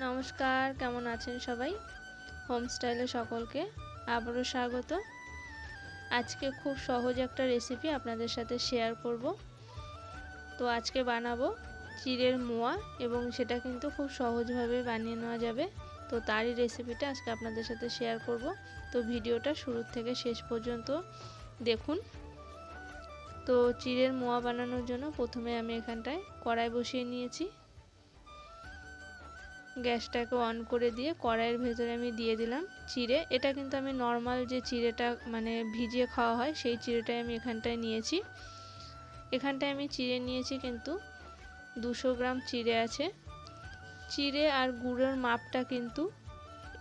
নমস্কার, কেমন আছেন সবাই? হোম স্টাইলে সকলকে আবারও স্বাগত। আজকে খুব সহজ একটা রেসিপি আপনাদের সাথে শেয়ার করব। তো আজকে বানাবো চিড়ের মোয়া এবং সেটা কিন্তু খুব সহজভাবে বানিয়ে নেওয়া যাবে। তো তারই রেসিপিটা আজকে আপনাদের সাথে শেয়ার করব। তো ভিডিওটা শুরু থেকে শেষ পর্যন্ত দেখুন। তো চিড়ের মোয়া বানানোর জন্য প্রথমে আমি এখানটায় কড়াই বসিয়ে নিয়েছি। গ্যাসটাকে অন করে দিয়ে কড়াইয়ের ভেতরে আমি দিয়ে দিলাম চিড়ে। এটা কিন্তু আমি নর্মাল যে চিড়েটা মানে ভিজিয়ে খাওয়া হয় সেই চিড়েটাই আমি এখানটায় নিয়েছি। এখানটায় আমি চিড়ে নিয়েছি কিন্তু 200 গ্রাম চিড়ে আছে। চিড়ে আর গুড়ের মাপটা কিন্তু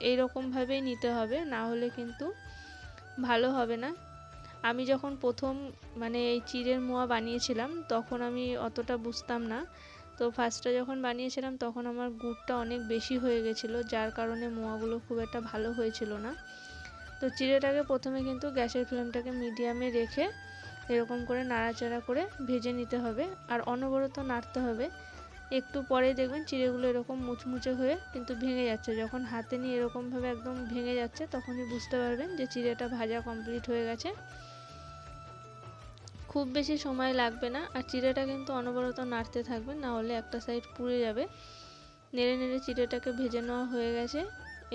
এইরকমভাবেই নিতে হবে, না হলে কিন্তু ভালো হবে না। আমি যখন প্রথম মানে এই চিড়ের মোয়া বানিয়েছিলাম তখন আমি অতটা বুঝতাম না। তো ফার্স্টে যখন বানিয়েছিলাম তখন আমার গুড়টা অনেক বেশি হয়ে গেছিলো, যার কারণে মোয়াগুলো খুব একটা ভালো হয়েছিল না। তো চিড়েটাকে প্রথমে কিন্তু গ্যাসের ফ্লেমটাকে মিডিয়ামে রেখে এরকম করে নাড়াচাড়া করে ভেজে নিতে হবে আর অনবরত নাড়তে হবে। একটু পরেই দেখবেন চিড়েগুলো এরকম মুচমুচে হয়ে কিন্তু ভেঙে যাচ্ছে। যখন হাতে নিয়ে এরকমভাবে একদম ভেঙে যাচ্ছে তখনই বুঝতে পারবেন যে চিড়েটা ভাজা কমপ্লিট হয়ে গেছে। খুব বেশি সময় লাগবে না আর চিড়েটা কিন্তু অনবরত নাড়তে থাকবেন, না হলে একটা সাইড পুড়ে যাবে। নেড়ে নেড়ে চিড়েটাকে ভেজে নেওয়া হয়ে গেছে।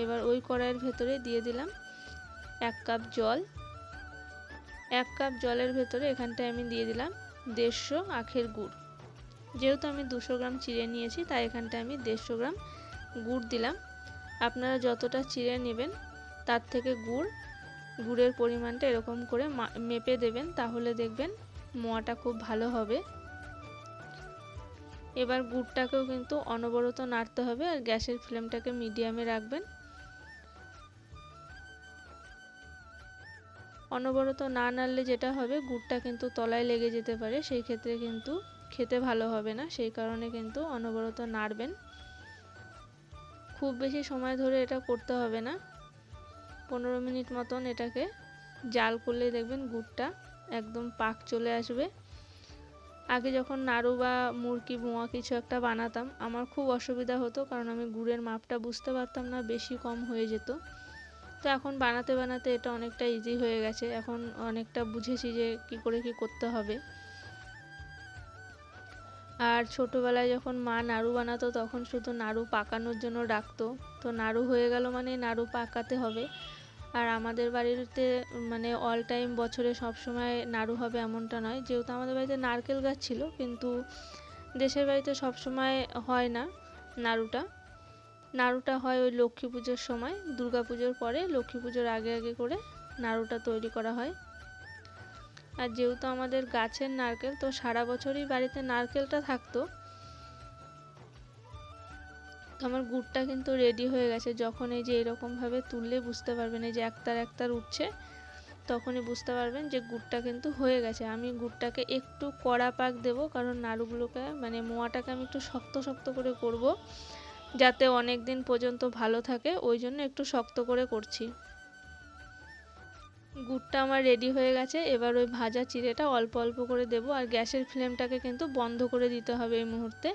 এবার ওই কড়াইয়ের ভেতরে দিয়ে দিলাম 1 কাপ জল। 1 কাপ জলের ভেতরে এখানটায় আমি দিয়ে দিলাম 150 আখের গুড়। যেহেতু আমি 200 গ্রাম চিড়ে নিয়েছি তাই এখানটায় আমি 150 গ্রাম গুড় দিলাম। আপনারা যতটা চিড়ে নেবেন তার থেকে গুড়ের পরিমাণটা এরকম করে মেপে দেবেন, তাহলে দেখবেন মোয়াটা খুব ভালো হবে। এবার গুড়টাকেও কিন্তু অনবরত নাড়তে হবে আর গ্যাসের ফ্লেমটাকে মিডিয়ামে রাখবেন। অনবরত না নাড়লে যেটা হবে গুড়টা কিন্তু তলায় লেগে যেতে পারে, সেই ক্ষেত্রে কিন্তু খেতে ভালো হবে না। সেই কারণে কিন্তু অনবরত নাড়বেন। খুব বেশি সময় ধরে এটা করতে হবে না, 15 মিনিট মতন এটাকে জাল করলে দেখবেন গুড়টা একদম পাক চলে আসবে। আগে যখন নাড়ু বা মুড়কি মোয়া কিছু একটা বানাতাম আমার খুব অসুবিধা হতো, কারণ আমি গুড়ের মাপটা বুঝতে পারতাম না, বেশি কম হয়ে যেত। তো এখন বানাতে বানাতে এটা অনেকটা ইজি হয়ে গেছে, এখন অনেকটা বুঝেছি যে কি করে কি করতে হবে। আর ছোটোবেলায় যখন মা নাড়ু বানাতো তখন শুধু নাড়ু পাকানোর জন্য ডাকতো। তো নাড়ু হয়ে গেল মানে নাড়ু পাকাতে হবে। আর আমাদের বাড়িতে মানে অল টাইম বছরে সব সময় নাড়ু হবে এমনটা নয়, যেহেতু আমাদের বাড়িতে নারকেল গাছ ছিল, কিন্তু দেশের বাড়িতে সব সময় হয় না নাড়ুটা হয় ওই লক্ষ্মী পুজোর সময়, দুর্গা পুজোর পরে লক্ষ্মী পুজোর আগে আগে করে নাড়ুটা তৈরি করা হয়। আর যেহেতু আমাদের গাছের নারকেল, তো সারা বছরই বাড়িতে নারকেলটা থাকতো। তো আমার গুড়টা কিন্তু রেডি হয়ে গেছে। যখন এই যে এরকমভাবে তুললে বুঝতে পারবেন এই যে একতার একতার উঠছে, তখনই বুঝতে পারবেন যে গুড়টা কিন্তু হয়ে গেছে। আমি গুড়টাকে একটু কড়া পাক দেব, কারণ নাড়ুগুলোকে মানে মোয়াটাকে আমি একটু শক্ত শক্ত করে করব, যাতে অনেক দিন পর্যন্ত ভালো থাকে, ওই জন্য একটু শক্ত করে করছি। গুড়টা আমার রেডি হয়ে গেছে। এবার ওই ভাজা চিড়েটা অল্প অল্প করে দেব আর গ্যাসের ফ্লেমটাকে কিন্তু বন্ধ করে দিতে হবে এই মুহূর্তে।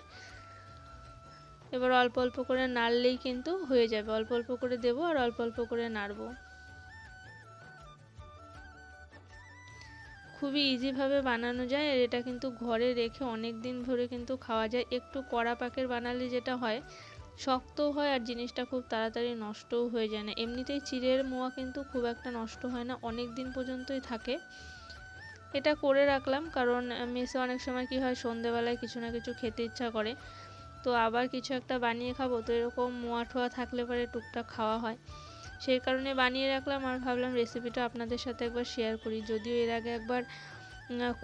এবার অল্প অল্প করে নাড়লেই কিন্তু হয়ে যাবে। অল্প অল্প করে দেব আর অল্প অল্প করে নাড়ব। খুবই ইজিভাবে বানানো যায় আর এটা কিন্তু ঘরে রেখে অনেক দিন ধরে কিন্তু খাওয়া যায়। একটু কড়া পাকের বানালে যেটা হয় শক্তও হয় আর জিনিসটা খুব তাড়াতাড়ি নষ্টও হয়ে যায় না। এমনিতেই চিড়ের মোয়া কিন্তু খুব একটা নষ্ট হয় না, অনেক দিন পর্যন্তই থাকে। এটা করে রাখলাম কারণ মেসে অনেক সময় কি হয় সন্ধেবেলায় কিছু না কিছু খেতে ইচ্ছা করে, তো আবার কিছু একটা বানিয়ে খাবো, তো এরকম মোয়া ঠোয়া থাকলে পরে টুকটাক খাওয়া হয়। সেই কারণে বানিয়ে রাখলাম আর ভাবলাম রেসিপিটা আপনাদের সাথে একবার শেয়ার করি। যদিও এর আগে একবার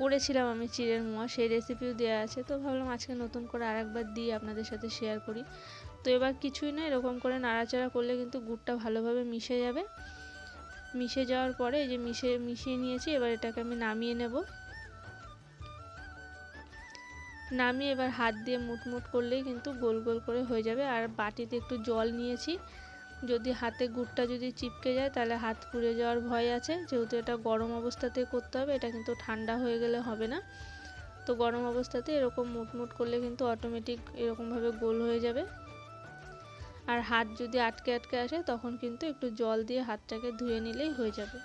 করেছিলাম আমি চিড়ের মোয়া, সেই রেসিপিও দেওয়া আছে, তো ভাবলাম আজকে নতুন করে আরেকবার দিয়ে আপনাদের সাথে শেয়ার করি। তো এবার কিছুই না, এরকম করে নাড়াচাড়া করলে কিন্তু গুড়টা ভালোভাবে মিশে যাবে। মিশে যাওয়ার পরে এই যে মিশিয়ে নিয়েছি, এবার এটাকে আমি নামিয়ে নেব। নামিয়ে এবার হাত দিয়ে মুটমুট করলেই কিন্তু গোল গোল করে হয়ে যাবে। আর বাটিতে একটু জল নিয়েছি, যদি হাতে গুড়টা যদি চিপকে যায় তাহলে হাত পুড়ে যাওয়ার ভয় আছে। যেহেতু এটা গরম অবস্থাতেই করতে হবে, এটা কিন্তু ঠান্ডা হয়ে গেলে হবে না। তো গরম অবস্থাতে এরকম মুটমুট করলে কিন্তু অটোমেটিক এরকমভাবে গোল হয়ে যাবে। আর হাত যদি আটকে আটকে আসে তখন কিন্তু একটু জল দিয়ে হাতটাকে ধুয়ে নিলেই হয়ে যাবে।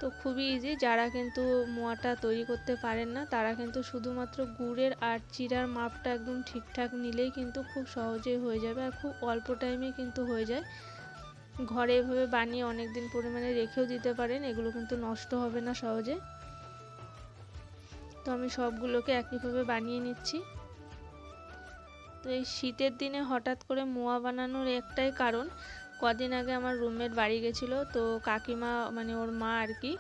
তো খুবই ইজি, যারা কিন্তু মোয়াটা তৈরি করতে পারেন না তারা কিন্তু শুধুমাত্র গুড়ের আর চিড়ার মাপটা একদম ঠিকঠাক নিলেই কিন্তু খুব সহজেই হয়ে যাবে, আর খুব অল্প টাইমে কিন্তু হয়ে যায়। ঘরে এভাবে বানিয়ে অনেক দিন পরিমাণে রেখেও দিতে পারেন, এগুলো কিন্তু নষ্ট হবে না সহজে। তো আমি সবগুলোকে একইভাবে বানিয়ে নিচ্ছি। তো এই শীতের দিনে হঠাৎ করে মোয়া বানানোর একটাই কারণ, কদিন আগে আমার রুমমেট বাড়ি গেছিলো, তো কাকিমা মানে ওর মা আর কি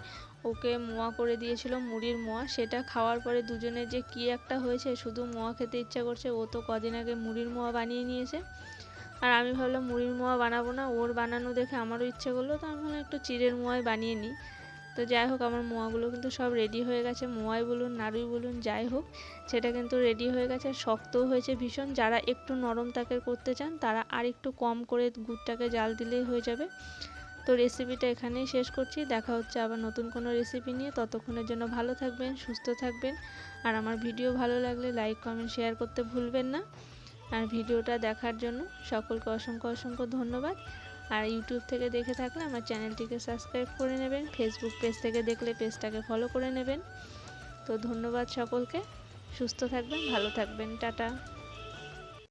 ওকে মোয়া করে দিয়েছিল, মুড়ির মোয়া। সেটা খাওয়ার পরে দুজনের যে কী একটা হয়েছে, শুধু মোয়া খেতে ইচ্ছা করছে। ও তো কদিন আগে মুড়ির মোয়া বানিয়ে নিয়েছে, আর আমি ভাবলাম মুড়ির মোয়া বানাবো না, ওর বানানো দেখে আমারও ইচ্ছে করলো, তো আমি ভাবলাম একটু চিড়ের মোয়াই বানিয়ে নিই। তো যাই হোক, আমার মোয়াগুলো কিন্তু সব রেডি হয়ে গেছে, মোয়াই বলুন নাড়ুই বলুন যাই হোক, সেটা কিন্তু রেডি হয়ে গেছে। শক্তও হয়েছে ভীষণ। যারা একটু নরম তাকের করতে চান তারা আর একটু কম করে গুড়টাকে জাল দিলেই হয়ে যাবে। তো রেসিপিটা এখানেই শেষ করছি, দেখা হচ্ছে আবার নতুন কোনো রেসিপি নিয়ে। ততক্ষণের জন্য ভালো থাকবেন, সুস্থ থাকবেন, আর আমার ভিডিও ভালো লাগলে লাইক কমেন্ট শেয়ার করতে ভুলবেন না। আর ভিডিওটা দেখার জন্য সকলকে অসংখ্য অসংখ্য ধন্যবাদ। আর ইউটিউব থেকে দেখে থাকলে আমার চ্যানেলটিকে সাবস্ক্রাইব করে নেবেন, ফেসবুক পেজ থেকে দেখলে পেজটাকে ফলো করে নেবেন। তো ধন্যবাদ সকলকে, সুস্থ থাকবেন, ভালো থাকবেন, টাটা।